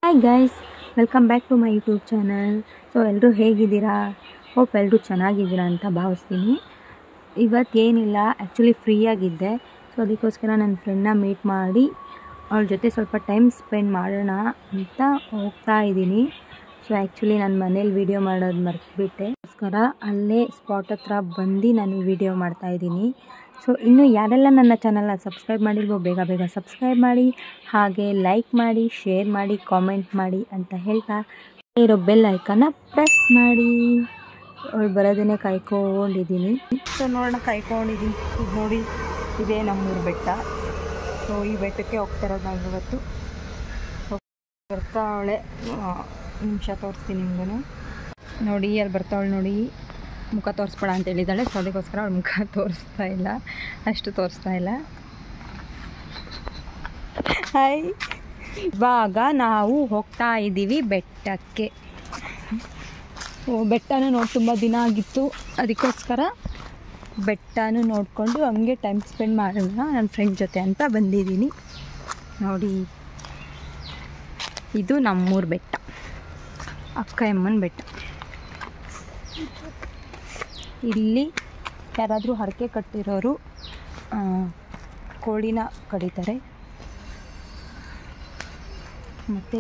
Hi guys, welcome back to my YouTube channel. So ಎಲ್ಲರೂ ಹೇಗಿದ್ದೀರಾ? Hope ಎಲ್ಲರೂ ಚೆನ್ನಾಗಿದ್ದೀರಾ ಅಂತ ಭಾವಿಸ್ತೀನಿ. ಇವತ್ತೇನಿಲ್ಲ, ಆ್ಯಕ್ಚುಲಿ ಫ್ರೀಯಾಗಿದ್ದೆ. ಸೊ ಅದಕ್ಕೋಸ್ಕರ ನನ್ನ ಫ್ರೆಂಡ್ನ ಮೀಟ್ ಮಾಡಿ ಅವಳ ಜೊತೆ ಸ್ವಲ್ಪ ಟೈಮ್ ಸ್ಪೆಂಡ್ ಮಾಡೋಣ ಅಂತ ಹೋಗ್ತಾ ಇದ್ದೀನಿ. ಸೊ ಆ್ಯಕ್ಚುಲಿ ನಾನು ಮನೇಲಿ ವೀಡಿಯೋ ಮಾಡೋದು ಮರೆತುಬಿಟ್ಟೆ, ಅದಕ್ಕೋಸ್ಕರ ಅಲ್ಲೇ ಸ್ಪಾಟ್ ಹತ್ರ ಬಂದು ನಾನು ವೀಡಿಯೋ ಮಾಡ್ತಾಯಿದ್ದೀನಿ. ಸೊ ಇನ್ನೂ ಯಾರೆಲ್ಲ ನನ್ನ ಚಾನಲ್ನ ಸಬ್ಸ್ಕ್ರೈಬ್ ಮಾಡಿಲ್ವೋ ಬೇಗ ಸಬ್ಸ್ಕ್ರೈಬ್ ಮಾಡಿ, ಹಾಗೆ ಲೈಕ್ ಮಾಡಿ, ಶೇರ್ ಮಾಡಿ, ಕಾಮೆಂಟ್ ಮಾಡಿ ಅಂತ ಹೇಳ್ತಾ ಇರೋ ಬೆಲ್ ಐಕನ್ನ ಪ್ರೆಸ್ ಮಾಡಿ. ಅವಳು ಬರೋದನ್ನೇ ಕಾಯ್ಕೊಂಡಿದ್ದೀನಿ. ಸೊ ನೋಡೋಣ, ಕಾಯ್ಕೊಂಡಿದ್ದೀನಿ. ಇದು ನೋಡಿ, ಇದೇ ನಮ್ಮೂರು ಬೆಟ್ಟ. ಸೊ ಈ ಬೆಟ್ಟಕ್ಕೆ ಹೋಗ್ತಾ ಇರೋದು ನಾವು ಇವತ್ತು. ಬರ್ತಾವಳೆ, ನಿಮಿಷ ತೋರಿಸ್ತೀನಿ ನಿಮಗೂ. ನೋಡಿ ಅಲ್ಲಿ ಬರ್ತಾವಳೆ ನೋಡಿ, ಮುಖ ತೋರಿಸ್ಬೇಡ ಅಂತ ಹೇಳಿದ್ದಾಳೆ. ಸೊ ಅದಕ್ಕೋಸ್ಕರ ಅವಳು ಮುಖ ತೋರಿಸ್ತಾ ಇಲ್ಲ, ಅಷ್ಟು ತೋರಿಸ್ತಾ ಇಲ್ಲ. ಹಾಯ್, ಇವಾಗ ನಾವು ಹೋಗ್ತಾ ಇದ್ದೀವಿ ಬೆಟ್ಟಕ್ಕೆ. ಬೆಟ್ಟನೂ ನೋಡಿ ತುಂಬ ದಿನ ಆಗಿತ್ತು, ಅದಕ್ಕೋಸ್ಕರ ಬೆಟ್ಟನೂ ನೋಡಿಕೊಂಡು ಹಂಗೆ ಟೈಮ್ ಸ್ಪೆಂಡ್ ಮಾಡೋಣ ನನ್ನ ಫ್ರೆಂಡ್ ಜೊತೆ ಅಂತ ಬಂದಿದ್ದೀನಿ. ನೋಡಿ, ಇದು ನಮ್ಮೂರು ಬೆಟ್ಟ, ಅಕ್ಕಯಮ್ಮನ ಬೆಟ್ಟ. ಇಲ್ಲಿ ಯಾರಾದರೂ ಹರಕೆ ಕಟ್ಟಿರೋರು ಕೋಳಿನ ಕಡಿತಾರೆ. ಮತ್ತು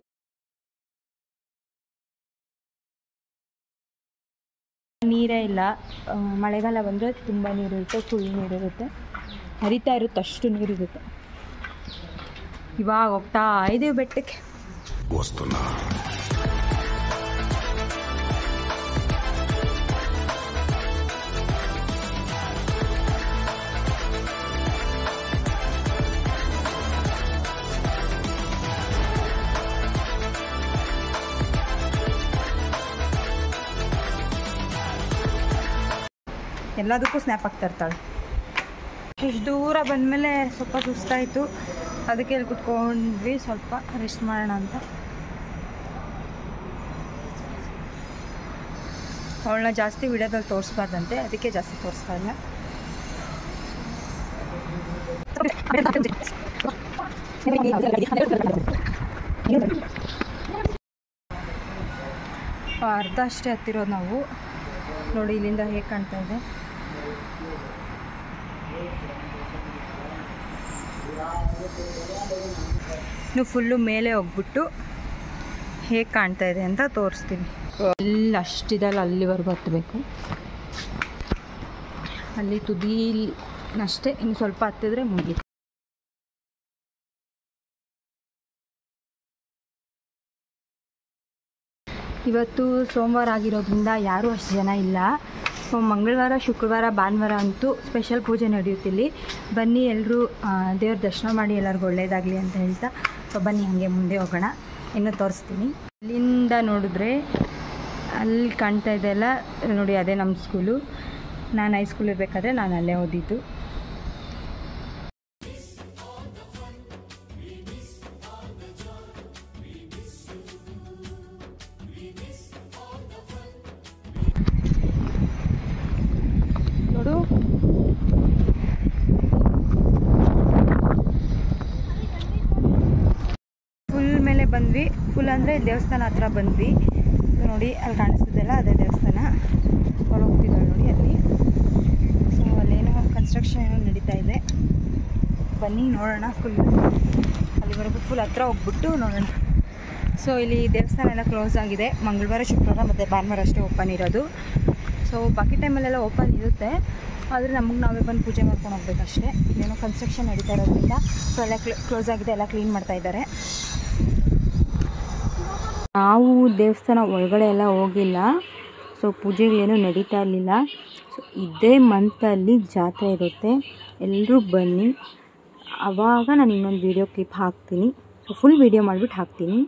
ನೀರೇ ಇಲ್ಲ, ಮಳೆಗಾಲ ಬಂದರೆ ತುಂಬ ನೀರಿರುತ್ತೆ, ಸುಳ್ಳು ನೀರಿರುತ್ತೆ, ಹರಿತಾ ಇರುತ್ತೆ, ಅಷ್ಟು ನೀರಿರುತ್ತೆ. ಇವಾಗ ಹೋಗ್ತಾ ಇದ್ದೀವಿ ಬೆಟ್ಟಕ್ಕೆ. ಎಲ್ಲದಕ್ಕೂ ಸ್ನ್ಯಾಪ್ ಆಗ್ತಾ ಇರ್ತಾಳೆ. ಇಷ್ಟು ದೂರ ಬಂದಮೇಲೆ ಸ್ವಲ್ಪ ಸುಸ್ತಾಯಿತು, ಅದಕ್ಕೆ ಇಲ್ಲಿ ಕುತ್ಕೊಂಡ್ವಿ, ಸ್ವಲ್ಪ ರೆಸ್ಟ್ ಮಾಡೋಣ ಅಂತ. ಅವಳನ್ನ ಜಾಸ್ತಿ ವಿಡಿಯೋದಲ್ಲಿ ತೋರಿಸ್ಬಾರ್ದಂತೆ, ಅದಕ್ಕೆ ಜಾಸ್ತಿ ತೋರಿಸ್ತಾ ಇಲ್ಲ. ಅರ್ಧ ಅಷ್ಟೇ ಹತ್ತಿರೋದು ನಾವು. ನೋಡಿ ಇಲ್ಲಿಂದ ಹೇಗೆ ಕಾಣ್ತಾ ಇದೆ. ನೀವು ಫುಲ್ಲು ಮೇಲೆ ಹೋಗ್ಬಿಟ್ಟು ಹೇಗೆ ಕಾಣ್ತಾ ಇದೆ ಅಂತ ತೋರಿಸ್ತೀನಿ. ಅಲ್ಲಿ ಅಷ್ಟಿದಲ್ಲ, ಅಲ್ಲಿವರೆಗೂ ಹತ್ತಬೇಕು. ಅಲ್ಲಿ ತುದಿಲಷ್ಟೇ, ಇನ್ನು ಸ್ವಲ್ಪ ಹತ್ತಿದ್ರೆ ಮುಗೀತು. ಇವತ್ತು ಸೋಮವಾರ ಆಗಿರೋದ್ರಿಂದ ಯಾರೂ ಅಷ್ಟು ಜನ ಇಲ್ಲ. ಸೊ ಮಂಗಳವಾರ, ಶುಕ್ರವಾರ, ಭಾನುವಾರ ಅಂತೂ ಸ್ಪೆಷಲ್ ಪೂಜೆ ನಡೆಯುತ್ತಿಲ್ಲಿ. ಬನ್ನಿ ಎಲ್ಲರೂ ದೇವ್ರ ದರ್ಶನ ಮಾಡಿ, ಎಲ್ಲರಿಗೂ ಒಳ್ಳೆಯದಾಗಲಿ ಅಂತ ಹೇಳ್ತಾ. ಸೊ ಬನ್ನಿ ಹಾಗೆ ಮುಂದೆ ಹೋಗೋಣ, ಇನ್ನೂ ತೋರಿಸ್ತೀನಿ. ಇಲ್ಲಿಂದ ನೋಡಿದ್ರೆ ಅಲ್ಲಿ ಕಾಣ್ತಾ ಇದೆಯಲ್ಲ ನೋಡಿ, ಅದೇ ನಮ್ಮ ಸ್ಕೂಲು. ನಾನು ಹೈಸ್ಕೂಲ್ ಇರಬೇಕಾದ್ರೆ ನಾನು ಅಲ್ಲೇ ಓದಿದ್ದು. ನೋಡು, ಫುಲ್ ಮೇಲೆ ಬಂದ್ವಿ. ಫುಲ್ ಅಂದರೆ ದೇವಸ್ಥಾನ ಹತ್ರ ಬಂದ್ವಿ. ನೋಡಿ ಅಲ್ಲಿ ಕಾಣಿಸ್ತಿದೆಯಲ್ಲ, ಅದೇ ದೇವಸ್ಥಾನ. ಅವಳು ಹೋಗ್ತಿದ್ದಾಳೆ ನೋಡಿ ಅಲ್ಲಿ. ಸೊ ಅಲ್ಲೇನೋ ಕನ್ಸ್ಟ್ರಕ್ಷನ್ ಏನೋ ನಡೀತಾ ಇದೆ. ಬನ್ನಿ ನೋಡೋಣ. ಅಲ್ಲಿವರೆಗೂ ಫುಲ್ ಹತ್ರ ಹೋಗ್ಬಿಟ್ಟು ನೋಡೋಣ. ಸೊ ಇಲ್ಲಿ ದೇವಸ್ಥಾನ ಎಲ್ಲ ಕ್ಲೋಸ್ ಆಗಿದೆ. ಮಂಗಳವಾರ, ಶುಕ್ರವಾರ ಮತ್ತು ಭಾನುವಾರ ಅಷ್ಟೇ ಓಪನ್ ಇರೋದು. ಸೊ ಬಾಕಿ ಟೈಮಲ್ಲೆಲ್ಲ ಓಪನ್ ಇರುತ್ತೆ, ಆದರೆ ನಮಗೆ ನಾವೇ ಬಂದು ಪೂಜೆ ಮಾಡ್ಕೊಂಡು ಹೋಗ್ಬೇಕಷ್ಟೇ. ಏನೋ ಕನ್ಸ್ಟ್ರಕ್ಷನ್ ನಡೀತಾ ಇರೋದ್ರಿಂದ ಸೊ ಎಲ್ಲ ಕ್ಲೋಸ್ ಆಗಿದೆ, ಎಲ್ಲ ಕ್ಲೀನ್ ಮಾಡ್ತಾ ಇದ್ದಾರೆ. ನಾವು ದೇವಸ್ಥಾನ ಒಳಗಡೆ ಎಲ್ಲ ಹೋಗಿಲ್ಲ. ಸೊ ಪೂಜೆಗಳೇನೂ ನಡೀತಾ ಇರಲಿಲ್ಲ. ಸೊ ಇದೇ ಮಂತಲ್ಲಿ ಜಾತ್ರೆ ಇರುತ್ತೆ, ಎಲ್ಲರೂ ಬನ್ನಿ. ಆವಾಗ ನಾನು ಇನ್ನೊಂದು ವೀಡಿಯೋ ಕ್ಲಿಪ್ ಹಾಕ್ತೀನಿ. ಸೊ ಫುಲ್ ವೀಡಿಯೋ ಮಾಡಿಬಿಟ್ಟು ಹಾಕ್ತೀನಿ.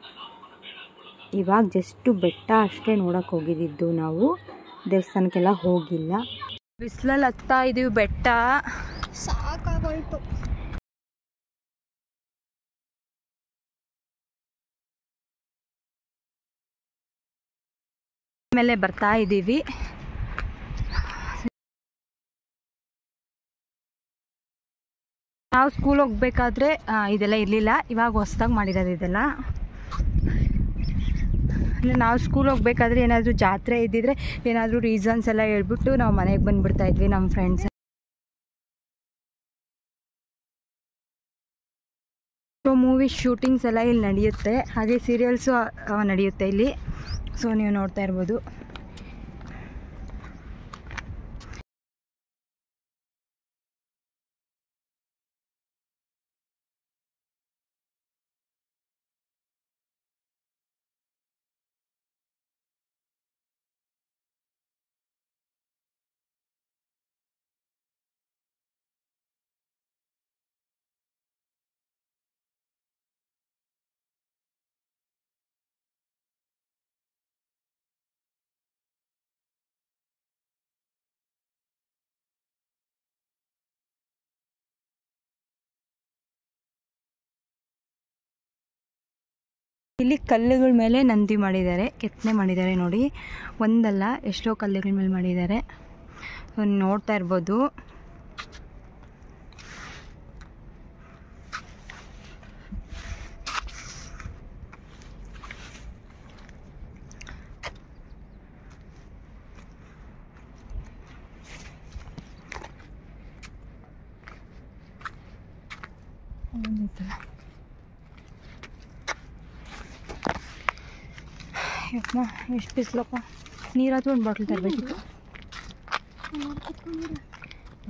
ಇವಾಗ ಜಸ್ಟು ಬೆಟ್ಟ ಅಷ್ಟೇ ನೋಡೋಕ್ಕೆ ಹೋಗಿದ್ದು ನಾವು, ದೇವಸ್ಥಾನಕ್ಕೆಲ್ಲ ಹೋಗಿಲ್ಲ. ಬಿಸಿಲಲ್ಲಿ ಹತ್ತಾ ಇದ್ದೀವಿ ಬೆಟ್ಟ, ಸಾಕಾಗೋಯ್ತು. ಮೇಲೆ ಬರ್ತಾ ಇದ್ದೀವಿ. ನಾವು ಸ್ಕೂಲ್ ಹೋಗ್ಬೇಕಾದ್ರೆ ಇದೆಲ್ಲ ಇರಲಿಲ್ಲ, ಇವಾಗ ಹೊಸದಾಗಿ ಮಾಡಿರೋದು ಇದೆಲ್ಲ. ಅಂದರೆ ನಾವು ಸ್ಕೂಲ್ ಹೋಗ್ಬೇಕಾದ್ರೆ ಏನಾದರೂ ಜಾತ್ರೆ ಇದ್ದಿದ್ರೆ ಏನಾದರೂ ರೀಸನ್ಸ್ ಎಲ್ಲ ಹೇಳ್ಬಿಟ್ಟು ನಾವು ಮನೆಗೆ ಬಂದುಬಿಡ್ತಾಯಿದ್ವಿ ನಮ್ಮ ಫ್ರೆಂಡ್ಸ್. ಸೊ ಮೂವಿ ಶೂಟಿಂಗ್ಸ್ ಎಲ್ಲ ಇಲ್ಲಿ ನಡೆಯುತ್ತೆ, ಹಾಗೆ ಸೀರಿಯಲ್ಸು ನಡೆಯುತ್ತೆ ಇಲ್ಲಿ. ಸೊ ನೀವು ನೋಡ್ತಾ ಇರ್ಬೋದು. ಇಲ್ಲಿ ಕಲ್ಲುಗಳ ಮೇಲೆ ನಂದಿ ಮಾಡಿದ್ದಾರೆ, ಕೆತ್ತನೆ ಮಾಡಿದ್ದಾರೆ ನೋಡಿ. ಒಂದಲ್ಲ ಎಷ್ಟೋ ಕಲ್ಲುಗಳ ಮೇಲೆ ಮಾಡಿದ್ದಾರೆ, ನೋಡ್ತಾ ಇರ್ಬೋದು. ಯಪ್ಪ ಎಷ್ಟು ಬಿಸಿಲಪ್ಪ, ನೀರಾದರೂ ಒಂದು ಬಾಟ್ಲ್ ತರಬೇಕಿತ್ತು.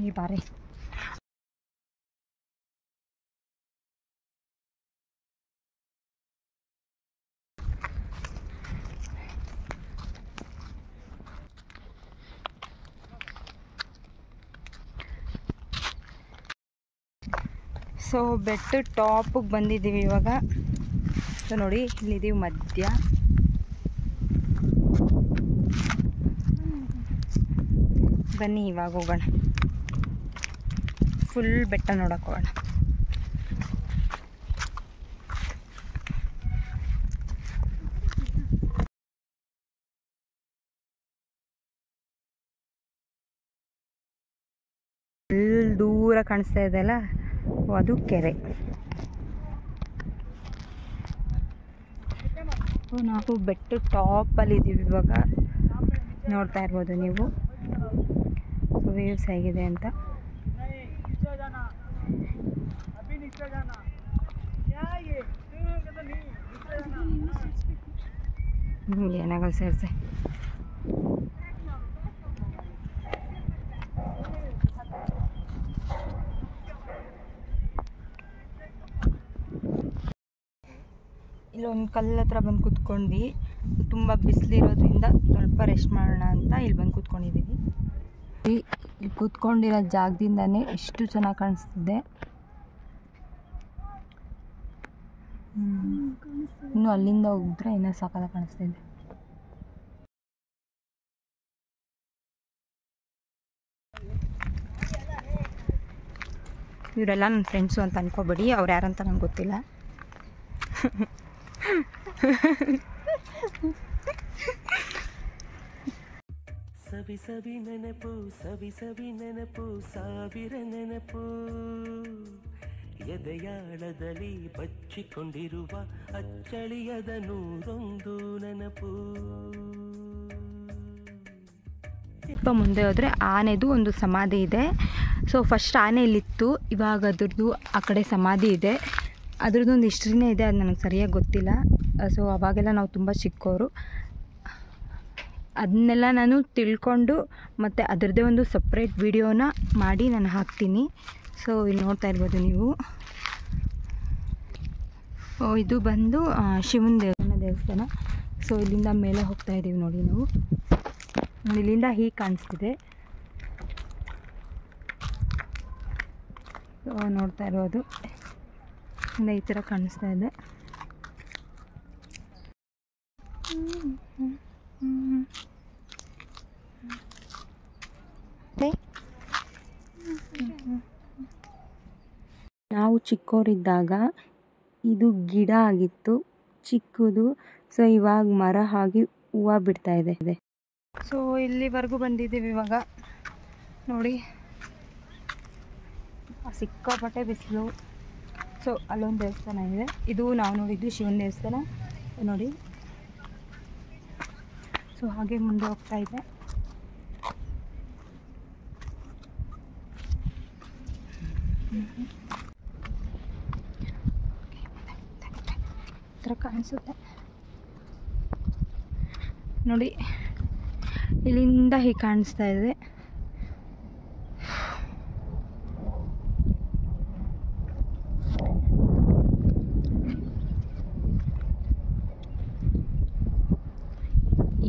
ಈ ಬಾರಿ ಸೊ ಬೆಟ್ಟ ಟಾಪಿಗೆ ಬಂದಿದ್ದೀವಿ ಇವಾಗ. ಸೊ ನೋಡಿ ಇಲ್ಲಿದ್ದೀವಿ ಮಧ್ಯ. ಬನ್ನಿ ಇವಾಗ ಹೋಗೋಣ, ಫುಲ್ ಬೆಟ್ಟ ನೋಡಕ್ಕೆ ಹೋಗೋಣ. ಫುಲ್ ದೂರ ಕಾಣಿಸ್ತಾ ಇದೆಯಲ್ಲ, ಅದು ಕೆರೆ. ನಾವು ಬೆಟ್ಟ ಟಾಪಲ್ಲಿ ಇದ್ದೀವಿ ಇವಾಗ, ನೋಡ್ತಾ ಇರ್ಬೋದು ನೀವು ವೇವ್ಸ್ ಹೇಗಿದೆ ಅಂತ. ಏನಾಗಲ್ಲ ಸೇರ್ಸೆ. ಇಲ್ಲೊಂದು ಕಲ್ಲು ಹತ್ರ ಬಂದು ಕೂತ್ಕೊಂಡ್ವಿ. ತುಂಬ ಬಿಸಿಲಿರೋದ್ರಿಂದ ಸ್ವಲ್ಪ ರೆಸ್ಟ್ ಮಾಡೋಣ ಅಂತ ಇಲ್ಲಿ ಬಂದು ಕೂತ್ಕೊಂಡಿದ್ದೀವಿ. ಇಲ್ಲಿ ಕೂತ್ಕೊಂಡಿರೋ ಜಾಗದಿಂದನೇ ಎಷ್ಟು ಚೆನ್ನಾಗಿ ಕಾಣಿಸ್ತಿದೆ. ಇನ್ನು ಅಲ್ಲಿಂದ ಹೋಗಿದ್ರೆ ಇನ್ನೂ ಸಾಕಾಗಿ ಕಾಣಿಸ್ತಿದೆ. ಇವರೆಲ್ಲ ನನ್ನ ಫ್ರೆಂಡ್ಸು ಅಂತ ಅನ್ಕೋಬೇಡಿ, ಅವ್ರು ಯಾರಂತ ನನಗೆ ಗೊತ್ತಿಲ್ಲ. ಸವಿ ಸವಿ ನೆನಪು, ಸವಿ ಸವಿ ನೆನಪು, ಸಾವಿರ ನೆನಪು, ಎದೆಯಾಳದಲ್ಲಿ ಬಚ್ಚಿಕೊಂಡಿರುವ ಅಚ್ಚಳಿಯದ ನೂರೊಂದು ನೆನಪು. ಸ್ವಲ್ಪ ಮುಂದೆ ಹೋದರೆ ಆನೆದು ಒಂದು ಸಮಾಧಿ ಇದೆ. ಸೊ ಫಸ್ಟ್ ಆನೆ ಇಲ್ಲಿತ್ತು, ಇವಾಗ ಅದ್ರದ್ದು ಆ ಕಡೆ ಸಮಾಧಿ ಇದೆ. ಅದ್ರದ್ದು ಒಂದು ಹಿಸ್ಟ್ರಿನೇ ಇದೆ, ಅದು ನನಗೆ ಸರಿಯಾಗಿ ಗೊತ್ತಿಲ್ಲ. ಸೊ ಅವಾಗೆಲ್ಲ ನಾವು ತುಂಬ ಚಿಕ್ಕವರು, ಅದನ್ನೆಲ್ಲ ನಾನು ತಿಳ್ಕೊಂಡು ಮತ್ತು ಅದರದ್ದೇ ಒಂದು ಸಪ್ರೇಟ್ ವಿಡಿಯೋನ ಮಾಡಿ ನಾನು ಹಾಕ್ತೀನಿ. ಸೊ ಇಲ್ಲಿ ನೋಡ್ತಾ ಇರ್ಬೋದು ನೀವು. ಇದು ಬಂದು ಶಿವನ ದೇವಸ್ಥಾನ. ಸೊ ಇಲ್ಲಿಂದ ಮೇಲೆ ಹೋಗ್ತಾ ಇದ್ದೀವಿ ನೋಡಿ ನಾವು. ಇಲ್ಲಿಂದ ಹೀಗೆ ಕಾಣಿಸ್ತಿದೆ. ಸೊ ನೋಡ್ತಾ ಇರೋದು ಈ ಥರ ಕಾಣಿಸ್ತಾ ಇದೆ. ನಾವು ಚಿಕ್ಕವರಿದ್ದಾಗ ಇದು ಗಿಡ ಆಗಿತ್ತು ಚಿಕ್ಕದು. ಸೊ ಇವಾಗ ಮರ ಆಗಿ ಹೂವು ಬಿಡ್ತಾ ಇದೆ. ಸೊ ಇಲ್ಲಿವರೆಗೂ ಬಂದಿದ್ದೀವಿ ಇವಾಗ ನೋಡಿ. ಸಿಕ್ಕಾಪಟ್ಟೆ ಬಿಸಿಲು. ಸೊ ಅಲ್ಲೊಂದು ದೇವಸ್ಥಾನ ಇದೆ, ಇದು ನಾವು ನೋಡಿದ್ದು ಶಿವನ ದೇವಸ್ಥಾನ ನೋಡಿ. ಸೊ ಹಾಗೆ ಮುಂದೆ ಹೋಗ್ತಾ ಇದೆ. ಥರ ಕಾಣಿಸುತ್ತೆ ನೋಡಿ, ಇಲ್ಲಿಂದ ಹೀಗೆ ಕಾಣಿಸ್ತಾ ಇದೆ.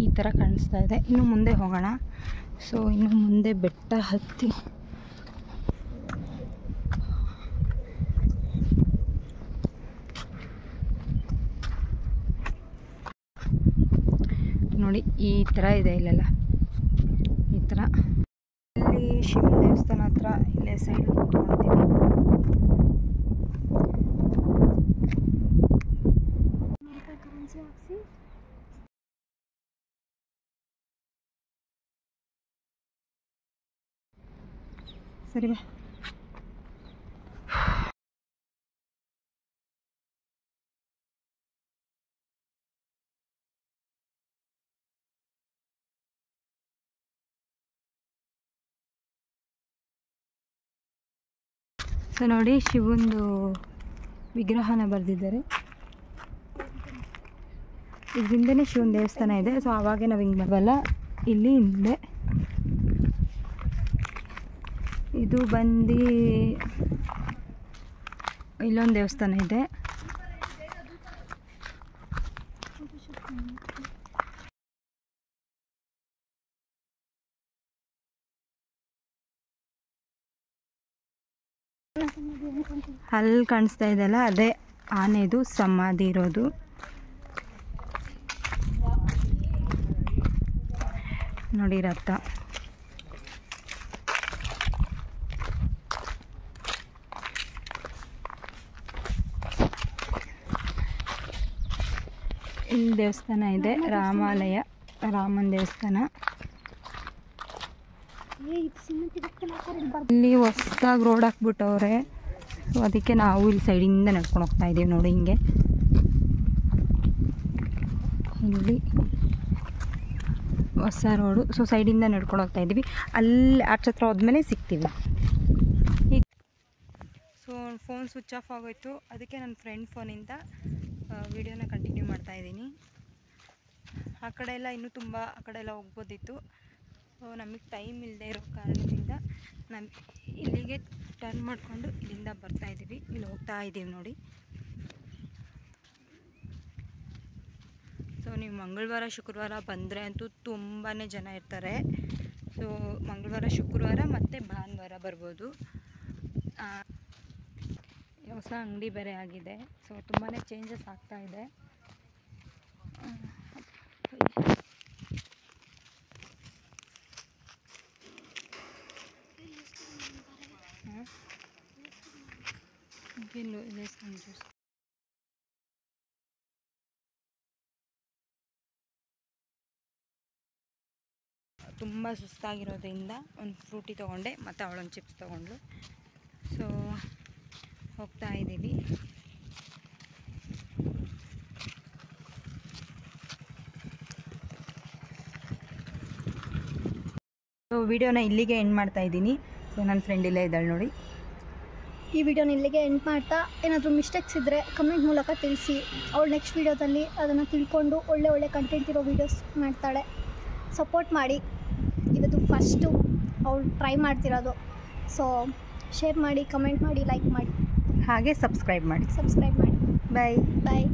ಈ ಥರ ಕಾಣಿಸ್ತಾ ಇದೆ. ಇನ್ನು ಮುಂದೆ ಹೋಗೋಣ. ಸೊ ಇನ್ನು ಮುಂದೆ ಬೆಟ್ಟ ಹತ್ತಿ ನೋಡಿ, ಈ ಥರ ಇದೆ ಇಲ್ಲೆಲ್ಲ. ಈ ಥರ ಇಲ್ಲಿ ಶಿವನ ದೇವಸ್ಥಾನ ಹತ್ರ ಇಲ್ಲೇ ಸೈಡ್ ಕೂತ್ಕೊಂಡಿದ್ದೀವಿ. ಸರಿ ಬಾ. ಸೊ ನೋಡಿ, ಶಿವಂದು ವಿಗ್ರಹನ ಬರೆದಿದ್ದಾರೆ. ಇದರಿಂದನೇ ಶಿವನ ದೇವಸ್ಥಾನ ಇದೆ. ಸೊ ಆವಾಗೇ ನಾವು ಹಿಂಗೆ ಬರಲ್ಲ. ಇಲ್ಲಿ ಹಿಂದೆ ಇದು ಬಂದು ಇಲ್ಲೊಂದು ದೇವಸ್ಥಾನ ಇದೆ. ಅಲ್ಲಿ ಕಾಣಿಸ್ತಾ ಇದೆಯಲ್ಲ, ಅದೇ ಆನೆದು ಸಮಾಧಿ ಇರೋದು. ನೋಡಿ ರಥ. ಇಲ್ಲಿ ದೇವಸ್ಥಾನ ಇದೆ, ರಾಮಾಲಯ, ರಾಮನ ದೇವಸ್ಥಾನ. ಇಲ್ಲಿ ಹೊಸದಾಗಿ ರೋಡ್ ಹಾಕ್ಬಿಟ್ಟವ್ರೆ. ಸೊ ಅದಕ್ಕೆ ನಾವು ಇಲ್ಲಿ ಸೈಡಿಂದ ನಡ್ಕೊಂಡು ಹೋಗ್ತಾ ಇದ್ದೀವಿ. ನೋಡಿ ಹಿಂಗೆ ಇಲ್ಲಿ ಹೊಸ ರೋಡು. ಸೊ ಸೈಡಿಂದ ನಡ್ಕೊಂಡು ಹೋಗ್ತಾ ಇದ್ದೀವಿ. ಅಲ್ಲಿ ಆಚೆ ಹತ್ರ ಹೋದ್ಮೇಲೆ ಸಿಗ್ತೀವಿ. ಸೊ ಫೋನ್ ಸ್ವಿಚ್ ಆಫ್ ಆಗೋಯ್ತು. ಅದಕ್ಕೆ ನನ್ನ ಫ್ರೆಂಡ್ ಫೋನಿಂದ ವಿಡಿಯೋನ ಕಂಟಿನ್ಯೂ ಮಾಡ್ತಾ ಇದ್ದೀನಿ. ಆ ಕಡೆ ಎಲ್ಲ ಇನ್ನೂ ತುಂಬ ಆ ಕಡೆ ಎಲ್ಲ ಹೋಗ್ಬೋದಿತ್ತು. ಸೊ ನಮಗೆ ಟೈಮ್ ಇಲ್ಲದೆ ಇರೋ ಕಾರಣದಿಂದ ನಾನು ಇಲ್ಲಿಗೆ ಟರ್ನ್ ಮಾಡಿಕೊಂಡು ಇಲ್ಲಿಂದ ಬರ್ತಾಯಿದ್ದೀವಿ. ಇಲ್ಲಿ ಹೋಗ್ತಾ ಇದ್ದೀವಿ ನೋಡಿ. ಸೊ ನೀವು ಮಂಗಳವಾರ ಶುಕ್ರವಾರ ಬಂದರೆ ಅಂತೂ ತುಂಬಾ ಜನ ಇರ್ತಾರೆ. ಸೊ ಮಂಗಳವಾರ ಶುಕ್ರವಾರ ಮತ್ತು ಭಾನುವಾರ ಬರ್ಬೋದು. ಹೊಸ ಅಂಗಡಿ ಬೇರೆ ಆಗಿದೆ. ಸೊ ತುಂಬಾ ಚೇಂಜಸ್ ಆಗ್ತಾ ಇದೆ. ತುಂಬ ಸುಸ್ತಾಗಿರೋದ್ರಿಂದ ಒಂದು ಫ್ರೂಟಿ ತೊಗೊಂಡೆ, ಮತ್ತು ಅವಳೊಂದು ಚಿಪ್ಸ್ ತೊಗೊಂಡ್ಳು. ಸೊ ಹೋಗ್ತಾ ಇದ್ದೀವಿ. ಸೊ ವಿಡಿಯೋನ ಇಲ್ಲಿಗೆ ಎಂಡ್ ಮಾಡ್ತಾ ಇದ್ದೀನಿ. ಸೊ ನನ್ನ ಫ್ರೆಂಡ್ ಇಲ್ಲೇ ಇದ್ದಾಳೆ ನೋಡಿ. ಈ ವಿಡಿಯೋನ ಇಲ್ಲಿಗೆ ಎಂಡ್ ಮಾಡ್ತಾ, ಏನಾದರೂ ಮಿಸ್ಟೇಕ್ಸ್ ಇದ್ದರೆ ಕಮೆಂಟ್ ಮೂಲಕ ತಿಳಿಸಿ. ಅವಳು ನೆಕ್ಸ್ಟ್ ವಿಡಿಯೋದಲ್ಲಿ ಅದನ್ನು ತಿಳ್ಕೊಂಡು ಒಳ್ಳೆ ಕಂಟೆಂಟ್ ಇರೋ ವೀಡಿಯೋಸ್ ಮಾಡ್ತಾಳೆ. ಸಪೋರ್ಟ್ ಮಾಡಿ. ಇವತ್ತು ಫಸ್ಟು ಅವಳು ಟ್ರೈ ಮಾಡ್ತಿರೋದು. ಸೊ ಶೇರ್ ಮಾಡಿ, ಕಮೆಂಟ್ ಮಾಡಿ, ಲೈಕ್ ಮಾಡಿ, ಹಾಗೆ ಸಬ್ಸ್ಕ್ರೈಬ್ ಮಾಡಿ. ಬಾಯ್.